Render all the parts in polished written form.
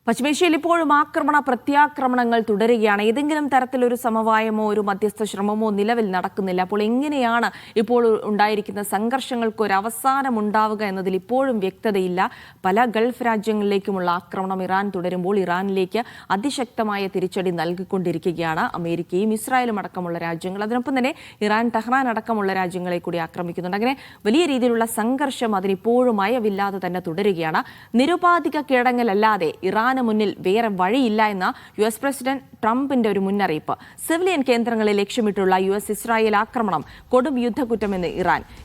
പശ്ചിമേഷ്യയിൽ ഇപ്പോഴും പ്രത്യാക്രമണങ്ങൾ തുടരുകയാണ്. ഏതെങ്കിലും തരത്തിലൊരു സമവായമോ ഒരു മധ്യസ്ഥ ശ്രമമോ നിലവിൽ നടക്കുന്നില്ല. അപ്പോൾ എങ്ങനെയാണ് ഇപ്പോൾ ഉണ്ടായിരിക്കുന്ന സംഘർഷങ്ങൾക്ക് ഒരു അവസാനം ഉണ്ടാവുക എന്നതിൽ ഇപ്പോഴും വ്യക്തതയില്ല. പല ഗൾഫ് രാജ്യങ്ങളിലേക്കുമുള്ള ആക്രമണം ഇറാൻ തുടരുമ്പോൾ ഇറാനിലേക്ക് അതിശക്തമായ തിരിച്ചടി നൽകിക്കൊണ്ടിരിക്കുകയാണ് അമേരിക്കയും ഇസ്രായേലും അടക്കമുള്ള രാജ്യങ്ങൾ. അതിനൊപ്പം തന്നെ ഇറാൻ ടെഹ്റാൻ അടക്കമുള്ള രാജ്യങ്ങളെ കൂടി ആക്രമിക്കുന്നുണ്ട്. അങ്ങനെ വലിയ രീതിയിലുള്ള സംഘർഷം അതിനിപ്പോഴും അയവില്ലാതെ തന്നെ തുടരുകയാണ്. നിരുപാധിക കീഴടങ്ങലല്ലാതെ ഇറാൻ മുന്നിൽ വേറെ വഴിയില്ല എന്ന US പ്രസിഡന്റ് ട്രംപിന്റെ ഒരു മുന്നറിയിപ്പ്. സിവിലിയൻ കേന്ദ്രങ്ങളെ ലക്ഷ്യമിട്ടുള്ള US ഇസ്രായേൽ ആക്രമണം കൊടും യുദ്ധക്കുറ്റമെന്ന്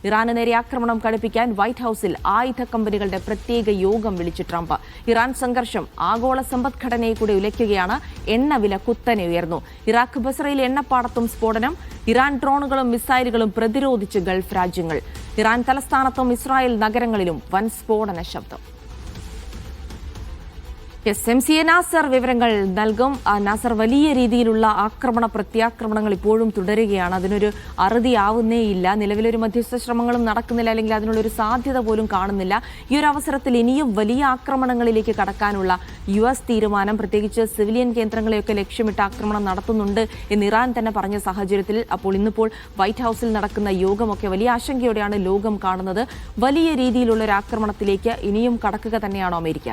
ഇറാന് നേരെ ആക്രമണം കടുപ്പിക്കാൻ വൈറ്റ് ഹൌസിൽ ആയുധ കമ്പനികളുടെ പ്രത്യേക യോഗം വിളിച്ച് ട്രംപ്. ഇറാൻ സംഘർഷം ആഗോള സമ്പദ്ഘടനയെ കൂടി ഉലയ്ക്കുകയാണ്. എണ്ണവില കുത്തനെ ഉയർന്നു. ഇറാഖ് ബസറയിൽ എണ്ണപ്പാടത്തും സ്ഫോടനം. ഇറാൻ ഡ്രോണുകളും മിസൈലുകളും പ്രതിരോധിച്ച് ഗൾഫ് രാജ്യങ്ങൾ. ഇറാൻ തലസ്ഥാനത്തും ഇസ്രായേൽ നഗരങ്ങളിലും വൻ സ്ഫോടന ശബ്ദം. MCA നാസർ വിവരങ്ങൾ നൽകും. നാസർ, വലിയ രീതിയിലുള്ള പ്രത്യാക്രമണങ്ങൾ ഇപ്പോഴും തുടരുകയാണ്. അതിനൊരു അറുതിയാവുന്നേയില്ല. നിലവിലൊരു മധ്യസ്ഥ ശ്രമങ്ങളും നടക്കുന്നില്ല, അല്ലെങ്കിൽ അതിനുള്ളൊരു സാധ്യത പോലും കാണുന്നില്ല. ഈ ഒരു അവസരത്തിൽ ഇനിയും വലിയ ആക്രമണങ്ങളിലേക്ക് കടക്കാനുള്ള US തീരുമാനം, പ്രത്യേകിച്ച് സിവിലിയൻ കേന്ദ്രങ്ങളെയൊക്കെ ലക്ഷ്യമിട്ട് ആക്രമണം നടത്തുന്നുണ്ട് എന്ന് ഇറാൻ തന്നെ പറഞ്ഞ സാഹചര്യത്തിൽ അപ്പോൾ ഇന്നിപ്പോൾ വൈറ്റ് ഹൌസിൽ നടക്കുന്ന യോഗമൊക്കെ വലിയ ആശങ്കയോടെയാണ് ലോകം കാണുന്നത്. വലിയ രീതിയിലുള്ള ഒരു ആക്രമണത്തിലേക്ക് ഇനിയും കടക്കുക തന്നെയാണോ അമേരിക്ക?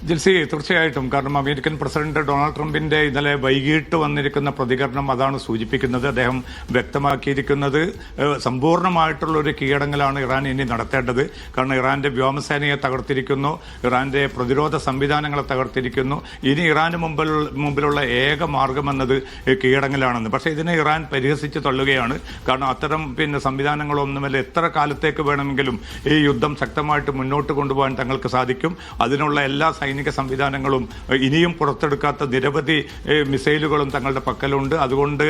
ജിൽസി, തീർച്ചയായിട്ടും. കാരണം അമേരിക്കൻ പ്രസിഡന്റ് ഡൊണാൾഡ് ട്രംപിന്റെ ഇന്നലെ വൈകിട്ട് വന്നിരിക്കുന്ന പ്രതികരണം അതാണ് സൂചിപ്പിക്കുന്നത്. അദ്ദേഹം വ്യക്തമാക്കിയിരിക്കുന്നത് സമ്പൂർണ്ണമായിട്ടുള്ള ഒരു കീഴടങ്ങലാണ് ഇറാൻ ഇനി നടത്തേണ്ടത്. കാരണം ഇറാന്റെ വ്യോമസേനയെ തകർത്തിരിക്കുന്നു, ഇറാന്റെ പ്രതിരോധ സംവിധാനങ്ങളെ തകർത്തിരിക്കുന്നു. ഇനി ഇറാന് മുമ്പിലുള്ള ഏക മാർഗമെന്നത് കീഴടങ്ങലാണെന്ന്. പക്ഷേ ഇതിനെ ഇറാൻ പരിഹസിച്ച് തള്ളുകയാണ്. കാരണം അത്തരം സംവിധാനങ്ങളൊന്നുമല്ല. എത്ര കാലത്തേക്ക് വേണമെങ്കിലും ഈ യുദ്ധം ശക്തമായിട്ട് മുന്നോട്ട് കൊണ്ടുപോകാൻ തങ്ങൾക്ക് സാധിക്കും. അതിനുള്ള എല്ലാ സൈനിക സംവിധാനങ്ങളും ഇനിയും പുറത്തെടുക്കാത്ത നിരവധി മിസൈലുകളും തങ്ങളുടെ പക്കലുണ്ട്. അതുകൊണ്ട്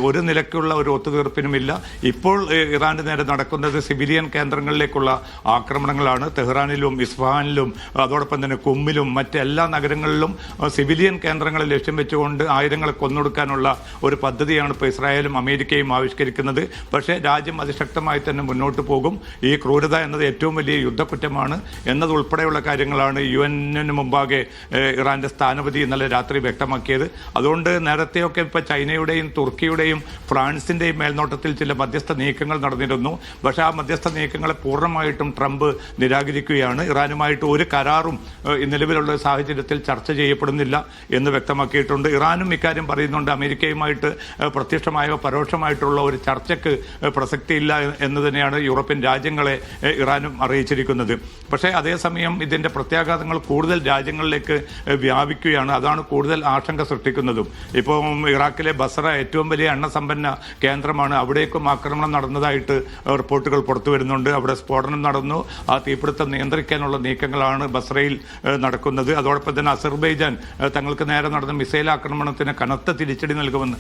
ഒരു നിലയ്ക്കുള്ള ഒരു ഒത്തുതീർപ്പിനുമില്ല. ഇപ്പോൾ ഇറാന്റെ നേരെ നടക്കുന്നത് സിവിലിയൻ കേന്ദ്രങ്ങളിലേക്കുള്ള ആക്രമണങ്ങളാണ്. തെഹ്റാനിലും ഇസ്ഫഹാനിലും അതോടൊപ്പം തന്നെ കുമ്മിലും മറ്റെല്ലാ നഗരങ്ങളിലും സിവിലിയൻ കേന്ദ്രങ്ങളെ ലക്ഷ്യം വെച്ചുകൊണ്ട് ആയിരങ്ങളെ കൊന്നൊടുക്കാനുള്ള ഒരു പദ്ധതിയാണ് ഇപ്പോൾ ഇസ്രായേലും അമേരിക്കയും ആവിഷ്കരിക്കുന്നത്. പക്ഷേ രാജ്യം അതിശക്തമായി തന്നെ മുന്നോട്ട് പോകും. ഈ ക്രൂരത എന്നത് ഏറ്റവും വലിയ യുദ്ധക്കുറ്റമാണ് എന്നതുൾപ്പെടെയുള്ള കാര്യങ്ങളാണ് UN മുമ്പാകെ ഇറാന്റെ സ്ഥാനപതി ഇന്നലെ രാത്രി വ്യക്തമാക്കിയത്. അതുകൊണ്ട് നേരത്തെയൊക്കെ ഇപ്പോൾ ചൈനയുടെയും തുർക്കിയുടെയും ഫ്രാൻസിന്റെയും മേൽനോട്ടത്തിൽ ചില മധ്യസ്ഥ നീക്കങ്ങൾ നടന്നിരുന്നു. പക്ഷേ ആ മധ്യസ്ഥ നീക്കങ്ങളെ പൂർണ്ണമായിട്ടും ട്രംപ് നിരാകരിക്കുകയാണ്. ഇറാനുമായിട്ട് ഒരു കരാറും നിലവിലുള്ള സാഹചര്യത്തിൽ ചർച്ച ചെയ്യപ്പെടുന്നില്ല എന്ന് വ്യക്തമാക്കിയിട്ടുണ്ട്. ഇറാനും ഇക്കാര്യം പറയുന്നുണ്ട്. അമേരിക്കയുമായിട്ട് പ്രത്യക്ഷമായോ പരോക്ഷമായിട്ടുള്ള ഒരു ചർച്ചയ്ക്ക് പ്രസക്തിയില്ല എന്ന് തന്നെയാണ് യൂറോപ്യൻ രാജ്യങ്ങളെ ഇറാനും അറിയിച്ചിരിക്കുന്നത്. പക്ഷേ അതേസമയം ഇതിന്റെ പ്രത്യാഘാതങ്ങൾ കൂടുതൽ രാജ്യങ്ങളിലേക്ക് വ്യാപിക്കുകയാണ്. അതാണ് കൂടുതൽ ആശങ്ക സൃഷ്ടിക്കുന്നതും. ഇപ്പോൾ ഇറാഖിലെ ബസറ ഏറ്റവും വലിയ എണ്ണസമ്പന്ന കേന്ദ്രമാണ്. അവിടേക്കും ആക്രമണം നടന്നതായിട്ട് റിപ്പോർട്ടുകൾ പുറത്തു വരുന്നുണ്ട്. അവിടെ സ്ഫോടനം നടന്നു. ആ തീപിടുത്തം നിയന്ത്രിക്കാനുള്ള നീക്കങ്ങളാണ് ബസറയിൽ നടക്കുന്നത്. അതോടൊപ്പം തന്നെ അസർബൈജാൻ തങ്ങൾക്ക് നേരെ നടന്ന മിസൈൽ ആക്രമണത്തിന് കനത്ത തിരിച്ചടി നൽകുമെന്ന്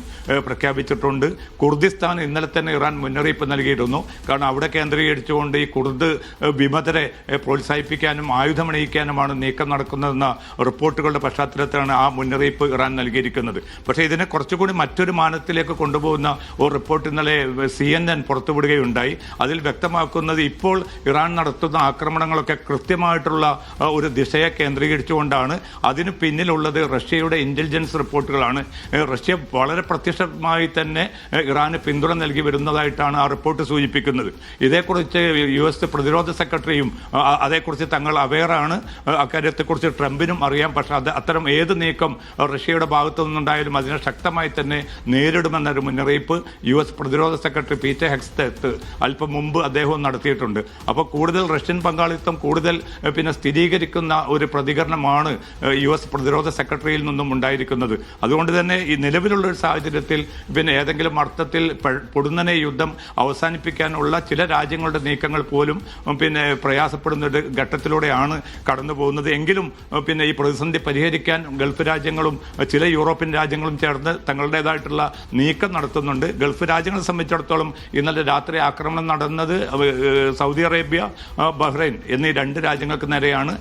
പ്രഖ്യാപിച്ചിട്ടുണ്ട്. കുർദിസ്ഥാൻ ഇന്നലെ തന്നെ ഇറാൻ മുന്നറിയിപ്പ് നൽകിയിരുന്നു. കാരണം അവിടെ കേന്ദ്രീകരിച്ചുകൊണ്ട് ഈ കുർദ് വിമതരെ പ്രോത്സാഹിപ്പിക്കാനും ആയുധമണിയിക്കാനുമാണ് നീക്കം നടക്കുന്നതെന്ന റിപ്പോർട്ടുകളുടെ പശ്ചാത്തലത്തിലാണ് ആ മുന്നറിയിപ്പ് ഇറാൻ നൽകിയിരിക്കുന്നത്. പക്ഷേ ഇതിനെ കുറച്ചുകൂടി മറ്റൊരു മാനത്തിലേക്ക് കൊണ്ടുപോകുന്ന ഒരു റിപ്പോർട്ട് ഇന്നലെ CNN പുറത്തുവിടുകയുണ്ടായി. അതിൽ വ്യക്തമാക്കുന്നത് ഇപ്പോൾ ഇറാൻ നടത്തുന്ന ആക്രമണങ്ങളൊക്കെ കൃത്യമായിട്ടുള്ള ഒരു ദിശയെ കേന്ദ്രീകരിച്ചുകൊണ്ടാണ്. അതിന് പിന്നിലുള്ളത് റഷ്യയുടെ ഇന്റലിജൻസ് റിപ്പോർട്ടുകളാണ്. റഷ്യ വളരെ പ്രത്യക്ഷമായി തന്നെ ഇറാന് പിന്തുണ നൽകി വരുന്നതായിട്ടാണ് ആ റിപ്പോർട്ട് സൂചിപ്പിക്കുന്നത്. ഇതേക്കുറിച്ച് US പ്രതിരോധ സെക്രട്ടറിയും അതേക്കുറിച്ച് തങ്ങൾ അവെയറാണ്. അക്കാര്യത്തെക്കുറിച്ച് ട്രംപിനും അറിയാം. പക്ഷേ അത്തരം ഏത് നീക്കം റഷ്യയുടെ ഭാഗത്തു നിന്നുണ്ടായാലും അതിനെ ശക്തമായി തന്നെ നേരിടുമെന്നൊരു മുന്നറിയിപ്പ് US പ്രതിരോധ സെക്രട്ടറി പീറ്റർ ഹെഗ്സെത്ത് അല്പം മുമ്പ് അദ്ദേഹവും നടത്തിയിട്ടുണ്ട്. അപ്പോൾ കൂടുതൽ റഷ്യൻ പങ്കാളിത്തം കൂടുതൽ സ്ഥിരീകരിക്കുന്ന ഒരു പ്രതികരണമാണ് US പ്രതിരോധ സെക്രട്ടറിയിൽ നിന്നും ഉണ്ടായിരിക്കുന്നത്. അതുകൊണ്ട് തന്നെ ഈ നിലവിലുള്ള ഒരു സാഹചര്യത്തിൽ ഏതെങ്കിലും അർത്ഥത്തിൽ പൊടുന്നനെ യുദ്ധം അവസാനിപ്പിക്കാനുള്ള ചില രാജ്യങ്ങളുടെ നീക്കങ്ങൾ പോലും പ്രയാസപ്പെടുന്ന ഒരു ഘട്ടത്തിലൂടെയാണ് കടന്നു പോകുന്നത്. എങ്കിലും പിന്നെ ഈ പ്രതിസന്ധി പരിഹരിക്കാൻ ഗൾഫ് രാജ്യങ്ങളും ചില യൂറോപ്യൻ രാജ്യങ്ങളും ചേർന്ന് തങ്ങളുടേതായിട്ടുള്ള നീക്കം നടത്തുന്നുണ്ട്. ഗൾഫ് രാജ്യങ്ങളെ സംബന്ധിച്ചിടത്തോളം ഇന്നലെ രാത്രി ആക്രമണം നടന്നത് സൗദി അറേബ്യ, ബഹ്റൈൻ എന്നീ 2 രാജ്യങ്ങൾക്ക് നേരെയാണ്.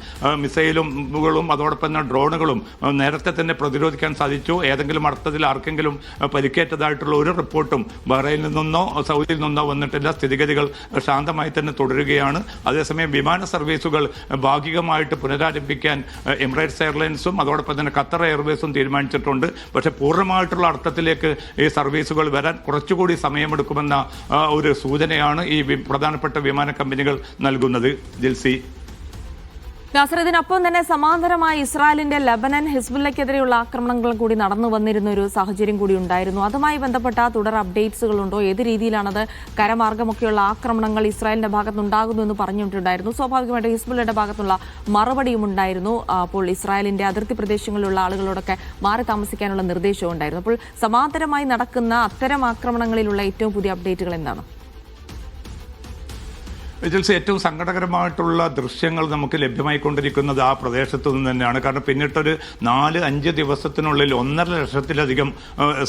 മിസൈലുകളും അതോടൊപ്പം തന്നെ ഡ്രോണുകളും നേരത്തെ തന്നെ പ്രതിരോധിക്കാൻ സാധിച്ചു. ഏതെങ്കിലും അർത്ഥത്തിൽ ആർക്കെങ്കിലും പരിക്കേറ്റതായിട്ടുള്ള ഒരു റിപ്പോർട്ടും ബഹ്റൈനിൽ നിന്നോ സൗദിയിൽ നിന്നോ വന്നിട്ടില്ല. സ്ഥിതിഗതികൾ ശാന്തമായി തന്നെ തുടരുകയാണ്. അതേസമയം വിമാന സർവീസുകൾ ഭാഗികമായിട്ട് പുനരാരംഭിക്കാൻ എമിറേറ്റ്സ് എയർലൈൻസും അതോടൊപ്പം തന്നെ ഖത്തർ എയർവേസും തീരുമാനിച്ചിട്ടുണ്ട്. പക്ഷേ പൂർണ്ണമായിട്ടുള്ള അർത്ഥത്തിലേക്ക് ഈ സർവീസുകൾ വരാൻ കുറച്ചുകൂടി സമയമെടുക്കുമെന്ന ഒരു സൂചനയാണ് ഈ പ്രധാനപ്പെട്ട വിമാന കമ്പനികൾ നൽകുന്നത്. ജിൽസി, നാസർ, ഇതിനൊപ്പം തന്നെ സമാന്തരമായി ഇസ്രായേലിന്റെ ലബനൻ ഹിസ്ബുല്ലയ്ക്കെതിരെയുള്ള ആക്രമണങ്ങൾ കൂടി നടന്നു വന്നിരുന്ന ഒരു സാഹചര്യം കൂടി ഉണ്ടായിരുന്നു. അതുമായി ബന്ധപ്പെട്ട തുടർ അപ്ഡേറ്റ്സുകളുണ്ടോ? ഏത് രീതിയിലാണത്? കരമാർഗമൊക്കെയുള്ള ആക്രമണങ്ങൾ ഇസ്രായേലിന്റെ ഭാഗത്തുനിന്നുണ്ടാകുന്നു എന്ന് പറഞ്ഞിട്ടുണ്ടായിരുന്നു. സ്വാഭാവികമായിട്ടും ഹിസ്ബുല്ലയുടെ ഭാഗത്തുള്ള മറുപടിയും ഉണ്ടായിരുന്നു. അപ്പോൾ ഇസ്രായേലിന്റെ അതിർത്തി പ്രദേശങ്ങളിലുള്ള ആളുകളോടൊക്കെ മാറി താമസിക്കാനുള്ള നിർദ്ദേശവും ഉണ്ടായിരുന്നു. അപ്പോൾ സമാന്തരമായി നടക്കുന്ന അത്തരം ആക്രമണങ്ങളിലുള്ള ഏറ്റവും പുതിയ അപ്ഡേറ്റുകൾ എന്താണ്? ഏജൻസി, ഏറ്റവും സങ്കടകരമായിട്ടുള്ള ദൃശ്യങ്ങൾ നമുക്ക് ലഭ്യമായിക്കൊണ്ടിരിക്കുന്നത് ആ പ്രദേശത്തു നിന്ന് തന്നെയാണ്. കാരണം പിന്നിട്ടൊരു 4-5 ദിവസത്തിനുള്ളിൽ 1.5 ലക്ഷത്തിലധികം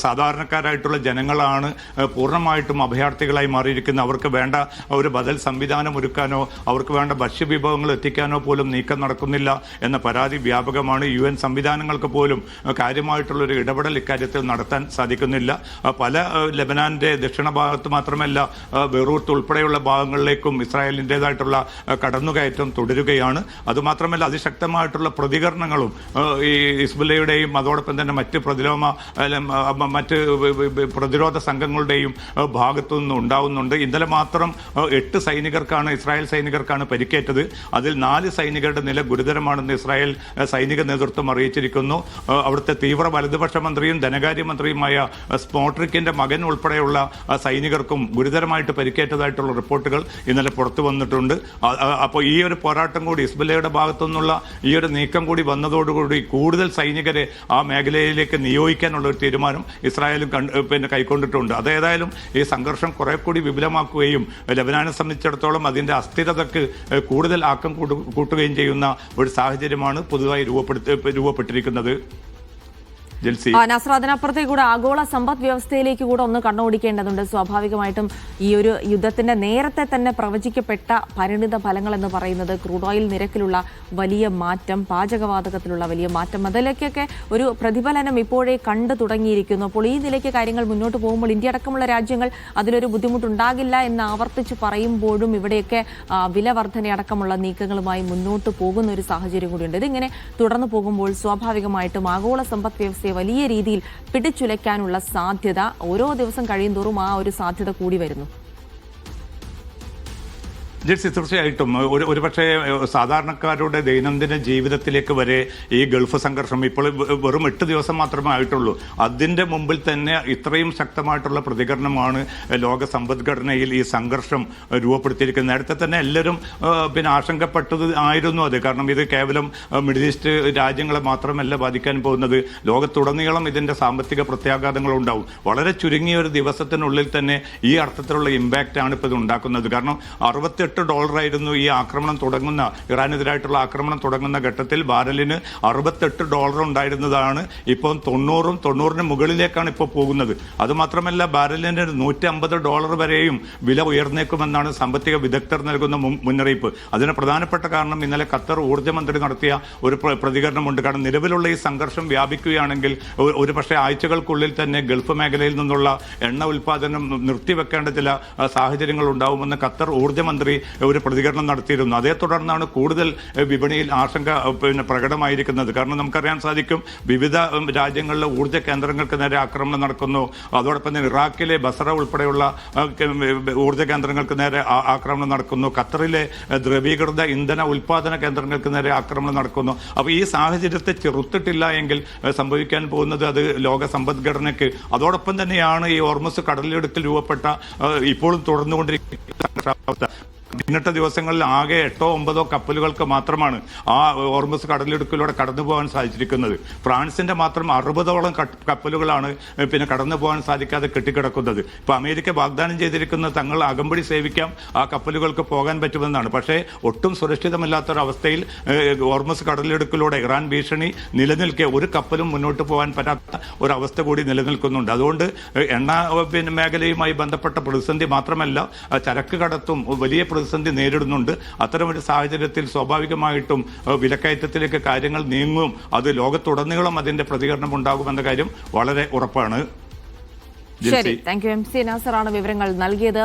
സാധാരണക്കാരായിട്ടുള്ള ജനങ്ങളാണ് പൂർണ്ണമായിട്ടും അഭയാർത്ഥികളായി മാറിയിരിക്കുന്നത്. അവർക്ക് വേണ്ട ഒരു ബദൽ സംവിധാനം ഒരുക്കാനോ അവർക്ക് വേണ്ട ഭക്ഷ്യവിഭവങ്ങൾ എത്തിക്കാനോ പോലും നീക്കം നടക്കുന്നില്ല എന്ന പരാതി വ്യാപകമാണ്. UN സംവിധാനങ്ങൾക്ക് പോലും കാര്യമായിട്ടുള്ളൊരു ഇടപെടൽ ഇക്കാര്യത്തിൽ നടത്താൻ സാധിക്കുന്നില്ല. പല ലബനാന്റെ ദക്ഷിണ ഭാഗത്ത് മാത്രമല്ല ബെയ്റൂത്ത് ഉൾപ്പെടെയുള്ള ഭാഗങ്ങളിലേക്കും ഇസ്രായേലിൻ്റെതായിട്ടുള്ള കടന്നുകയറ്റം തുടരുകയാണ്. അതുമാത്രമല്ല അതിശക്തമായിട്ടുള്ള പ്രതികരണങ്ങളും ഈ ഹിസ്ബുല്ലയുടെയും അതോടൊപ്പം തന്നെ മറ്റ് പ്രതിരോധ സംഘങ്ങളുടെയും ഭാഗത്തു നിന്ന് ഉണ്ടാവുന്നുണ്ട്. ഇന്നലെ മാത്രം 8 സൈനികർക്കാണ്, ഇസ്രായേൽ സൈനികർക്കാണ് പരിക്കേറ്റത്. അതിൽ 4 സൈനികരുടെ നില ഗുരുതരമാണെന്ന് ഇസ്രായേൽ സൈനിക നേതൃത്വം അറിയിച്ചിരിക്കുന്നു. അവിടുത്തെ തീവ്ര വലതുപക്ഷ മന്ത്രിയും ധനകാര്യമന്ത്രിയുമായ സ്മോട്രിക്കിന്റെ മകൻ ഉൾപ്പെടെയുള്ള സൈനികർക്കും ഗുരുതരമായിട്ട് പരിക്കേറ്റതായിട്ടുള്ള റിപ്പോർട്ടുകൾ ഇന്നലെ പുറത്തു വന്നിട്ടുണ്ട്. അപ്പോൾ ഈ ഒരു പോരാട്ടം കൂടി ഹിസ്ബുല്ലയുടെ ഭാഗത്തു നിന്നുള്ള ഈ ഒരു നീക്കം കൂടി വന്നതോടുകൂടി കൂടുതൽ സൈനികരെ ആ മേഖലയിലേക്ക് നിയോഗിക്കാനുള്ള ഒരു തീരുമാനം ഇസ്രായേലും കൈക്കൊണ്ടിട്ടുണ്ട്. അതേതായാലും ഈ സംഘർഷം കുറെ കൂടി വിപുലമാക്കുകയും ലബനാനെ സംബന്ധിച്ചിടത്തോളം അതിന്റെ അസ്ഥിരതയ്ക്ക് കൂടുതൽ ആക്കം കൂട്ടുകയും ചെയ്യുന്ന ഒരു സാഹചര്യമാണ് പുതുതായി രൂപപ്പെട്ടിരിക്കുന്നത്. നാസർ, അതിനപ്പുറത്തേക്ക് കൂടെ ആഗോള സമ്പദ് വ്യവസ്ഥയിലേക്ക് കൂടെ ഒന്ന് കണ്ണോടിക്കേണ്ടതുണ്ട്. സ്വാഭാവികമായിട്ടും ഈ ഒരു യുദ്ധത്തിന്റെ നേരത്തെ തന്നെ പ്രവചിക്കപ്പെട്ട പരിണിത ഫലങ്ങൾ എന്ന് പറയുന്നത് ക്രൂഡ് ഓയിൽ നിരക്കിലുള്ള വലിയ മാറ്റം, പാചകവാതകത്തിലുള്ള വലിയ മാറ്റം, അതിലേക്കൊക്കെ ഒരു പ്രതിഫലനം ഇപ്പോഴേ കണ്ടു തുടങ്ങിയിരിക്കുന്നു. അപ്പോൾ ഈ നിലയ്ക്ക് കാര്യങ്ങൾ മുന്നോട്ട് പോകുമ്പോൾ ഇന്ത്യ അടക്കമുള്ള രാജ്യങ്ങൾ അതിലൊരു ബുദ്ധിമുട്ടുണ്ടാകില്ല എന്ന് ആവർത്തിച്ച് പറയുമ്പോഴും ഇവിടെയൊക്കെ വില വർധനയടക്കമുള്ള നീക്കങ്ങളുമായി മുന്നോട്ട് പോകുന്ന ഒരു സാഹചര്യം കൂടിയുണ്ട്. ഇതിങ്ങനെ തുടർന്നു പോകുമ്പോൾ സ്വാഭാവികമായിട്ടും ആഗോള സമ്പദ് വ്യവസ്ഥ വലിയ രീതിയിൽ പിടിച്ചുലയ്ക്കാനുള്ള സാധ്യത ഓരോ ദിവസം കഴിയുന്തോറും ആ ഒരു സാധ്യത കൂടി വരുന്നു. ജെർസി, തീർച്ചയായിട്ടും ഒരുപക്ഷെ സാധാരണക്കാരുടെ ദൈനംദിന ജീവിതത്തിലേക്ക് വരെ ഈ ഗൾഫ് സംഘർഷം ഇപ്പോൾ വെറും 8 ദിവസം മാത്രമേ ആയിട്ടുള്ളൂ. അതിൻ്റെ മുമ്പിൽ തന്നെ ഇത്രയും ശക്തമായിട്ടുള്ള പ്രതികരണമാണ് ലോക സമ്പദ്ഘടനയിൽ ഈ സംഘർഷം രൂപപ്പെടുത്തിയിരിക്കുന്നത്. നേരത്തെ തന്നെ എല്ലാവരും ആശങ്കപ്പെട്ടത് ആയിരുന്നു അത്. കാരണം ഇത് കേവലം മിഡിൽ ഈസ്റ്റ് രാജ്യങ്ങളെ മാത്രമല്ല ബാധിക്കാൻ പോകുന്നത്, ലോകത്തുടനീളം ഇതിൻ്റെ സാമ്പത്തിക പ്രത്യാഘാതങ്ങൾ ഉണ്ടാവും. വളരെ ചുരുങ്ങിയ ഒരു ദിവസത്തിനുള്ളിൽ തന്നെ ഈ അർത്ഥത്തിലുള്ള ഇമ്പാക്റ്റാണ് ഇപ്പോൾ ഇത് ഉണ്ടാക്കുന്നത്. കാരണം $68 ഈ ആക്രമണം തുടങ്ങുന്ന, ഇറാനെതിരായിട്ടുള്ള ആക്രമണം തുടങ്ങുന്ന ഘട്ടത്തിൽ ബാരലിന് $68 ഉണ്ടായിരുന്നതാണ്. ഇപ്പോൾ 90-ന് മുകളിലേക്കാണ് ഇപ്പോൾ പോകുന്നത്. അതുമാത്രമല്ല ബാരലിന് $150 വരെയും വില ഉയർന്നേക്കുമെന്നാണ് സാമ്പത്തിക വിദഗ്ധർ നൽകുന്ന മുന്നറിയിപ്പ്. അതിന് പ്രധാനപ്പെട്ട കാരണം ഇന്നലെ ഖത്തർ ഊർജ്ജമന്ത്രി നടത്തിയ ഒരു പ്രതികരണമുണ്ട്. കാരണം നിലവിലുള്ള ഈ സംഘർഷം വ്യാപിക്കുകയാണെങ്കിൽ ഒരു പക്ഷേ ആഴ്ചകൾക്കുള്ളിൽ തന്നെ ഗൾഫ് മേഖലയിൽ നിന്നുള്ള എണ്ണ ഉൽപ്പാദനം നിർത്തിവെക്കേണ്ട ചില സാഹചര്യങ്ങൾ ഉണ്ടാവുമെന്ന് ഖത്തർ ഊർജ്ജമന്ത്രി ഒരു പ്രതികരണം നടത്തിയിരുന്നു. അതേ തുടർന്നാണ് കൂടുതൽ വിപണിയിൽ ആശങ്ക പ്രകടമായിരിക്കുന്നത്. കാരണം നമുക്കറിയാൻ സാധിക്കും, വിവിധ രാജ്യങ്ങളിലെ ഊർജ്ജ കേന്ദ്രങ്ങൾക്ക് നേരെ ആക്രമണം നടക്കുന്നു. അതോടൊപ്പം തന്നെ ഇറാഖിലെ ബസറ ഉൾപ്പെടെയുള്ള ഊർജ്ജ കേന്ദ്രങ്ങൾക്ക് നേരെ ആക്രമണം നടക്കുന്നു. ഖത്തറിലെ ദ്രവീകൃത ഇന്ധന ഉൽപാദന കേന്ദ്രങ്ങൾക്ക് നേരെ ആക്രമണം നടക്കുന്നു. അപ്പോൾ ഈ സാഹചര്യത്തെ ചെറുത്തിട്ടില്ല എങ്കിൽ സംഭവിക്കാൻ പോകുന്നത് അത് ലോക സമ്പദ്ഘടനയ്ക്ക്, അതോടൊപ്പം തന്നെയാണ് ഈ ഹോർമുസ് കടലിടുക്കിൽ രൂപപ്പെട്ട ഇപ്പോഴും തുടർന്നുകൊണ്ടിരിക്കുന്ന ഇന്നത്തെ ദിവസങ്ങളിൽ ആകെ 8-9 കപ്പലുകൾക്ക് മാത്രമാണ് ആ ഹോർമുസ് കടലിടുക്കിലൂടെ കടന്നു പോകാൻ സാധിച്ചിരിക്കുന്നത്. ഫ്രാൻസിന്റെ മാത്രം 60ഓളം കപ്പലുകളാണ് പിന്നെ കടന്നു പോകാൻ സാധിക്കാതെ കെട്ടിക്കിടക്കുന്നത്. ഇപ്പൊ അമേരിക്ക വാഗ്ദാനം ചെയ്തിരിക്കുന്നത് തങ്ങൾ അകമ്പടി സേവിക്കാം, ആ കപ്പലുകൾക്ക് പോകാൻ പറ്റുമെന്നാണ്. പക്ഷേ ഒട്ടും സുരക്ഷിതമല്ലാത്തൊരവസ്ഥയിൽ ഹോർമുസ് കടലിടുക്കിലൂടെ ഇറാൻ ഭീഷണി നിലനിൽക്കെ ഒരു കപ്പലും മുന്നോട്ട് പോകാൻ പറ്റാത്ത ഒരവസ്ഥ കൂടി നിലനിൽക്കുന്നുണ്ട്. അതുകൊണ്ട് എണ്ണ മേഖലയുമായി ബന്ധപ്പെട്ട പ്രതിസന്ധി മാത്രമല്ല, ചരക്ക് കടത്തും വലിയ പ്രതിസന്ധി നേരിടുന്നുണ്ട്. അത്തരമൊരു സാഹചര്യത്തിൽ സ്വാഭാവികമായിട്ടും വിലക്കയറ്റത്തിലേക്ക് കാര്യങ്ങൾ നീങ്ങും. അത് ലോകത്തുടനീളം അതിന്റെ പ്രതികരണം ഉണ്ടാകുമെന്ന കാര്യം വളരെ ഉറപ്പാണ്. ശരി, താങ്ക് യു. MC നാസറാണ് വിവരങ്ങൾ നൽകിയത്.